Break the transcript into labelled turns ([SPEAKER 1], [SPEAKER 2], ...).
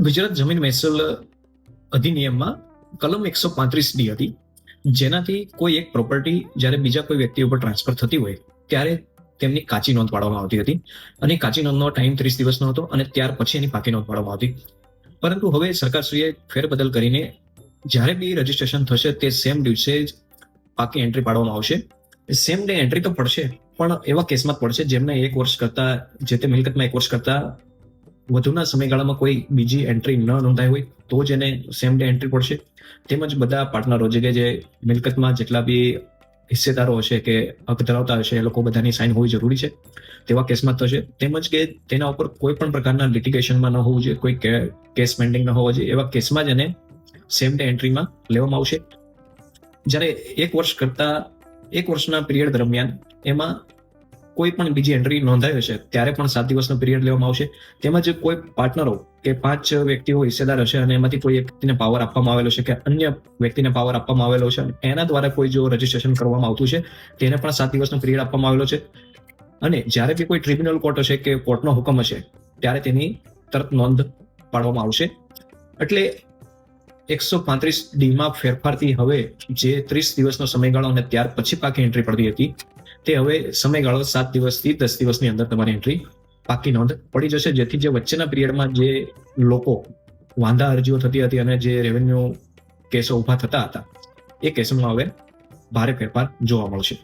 [SPEAKER 1] ગુજરાત જમીન મહેસૂલ અધિનિયમમાં કલમ 135D હતી, જેનાથી કોઈ એક પ્રોપર્ટી જ્યારે બીજા કોઈ વ્યક્તિ ઉપર ટ્રાન્સફર થતી હોય ત્યારે તેમની કાચી નોંધ પાડવામાં આવતી હતી, અને કાચી નોંધનો ટાઈમ 30 દિવસનો હતો અને ત્યાર પછી એની પાકી નોંધ પાડવામાં આવતી. પરંતુ હવે સરકારશ્રીએ ફેરબદલ કરીને જ્યારે બી રજીસ્ટ્રેશન થશે તે સેમ દિવસે જ પાકી એન્ટ્રી પાડવામાં આવશે. સેમ ડે એન્ટ્રી તો પડશે, પણ એવા કેસમાં જ પડશે જેમને 1 વર્ષ કરતા, જે તે મિલકતમાં 1 વર્ષ કરતા વધુના સમયગાળામાં કોઈ બીજી એન્ટ્રી ન નોંધાઈ હોય તો જ એને સેમ ડે એન્ટ્રી પડશે. તેમજ બધા પાર્ટનરો, જે મિલકતમાં જેટલા બી હિસ્સેદારો હશે કે હક ધરાવતા હશે, એ લોકો બધાની સાઇન હોવી જરૂરી છે, તેવા કેસમાં થશે. તેમજ કે તેના ઉપર કોઈ પણ પ્રકારના લિટિગેશનમાં ન હોવું જોઈએ, કોઈ કેસ પેન્ડિંગ ન હોવો જોઈએ, એવા કેસમાં જ એને સેમ ડે એન્ટ્રીમાં લેવામાં આવશે. જ્યારે 1 વર્ષના પીરિયડ દરમિયાન એમાં કોઈ પણ બીજી એન્ટ્રી નોંધાઈ હશે ત્યારે પણ 7 દિવસનો પીરિયડ લેવામાં આવશે. તેમજ કોઈ પાર્ટનરો કે 5 વ્યક્તિઓ હિસ્સેદાર હશે અને એમાંથી કોઈ એક વ્યક્તિને પાવર આપવામાં આવેલો છે કે અન્ય વ્યક્તિને પાવર આપવામાં આવેલો છે, એના દ્વારા કોઈ જો રજીસ્ટ્રેશન કરવામાં આવતું છે તેને પણ 7 દિવસનો પીરિયડ આપવામાં આવેલો છે. અને જ્યારે બી કોઈ ટ્રિબ્યુનલ કોર્ટ હશે કે કોર્ટનો હુકમ હશે ત્યારે તેની તરત નોંધ પાડવામાં આવશે. એટલે 135D માં ફેરફારથી હવે જે 30 દિવસનો સમયગાળો અને ત્યાર પછી પાકી એન્ટ્રી પડતી હતી, તે હવે સમયગાળો 7 દિવસથી 10 દિવસની અંદર તમારી એન્ટ્રી પાકી નોંધ પડી જશે. જેથી જે વચ્ચેના પીરિયડમાં જે લોકો વાંધા અરજીઓ થતી હતી અને જે રેવન્યુ કેસો ઉભા થતા હતા, એ કેસોમાં હવે ભારે ફેરફાર જોવા મળશે.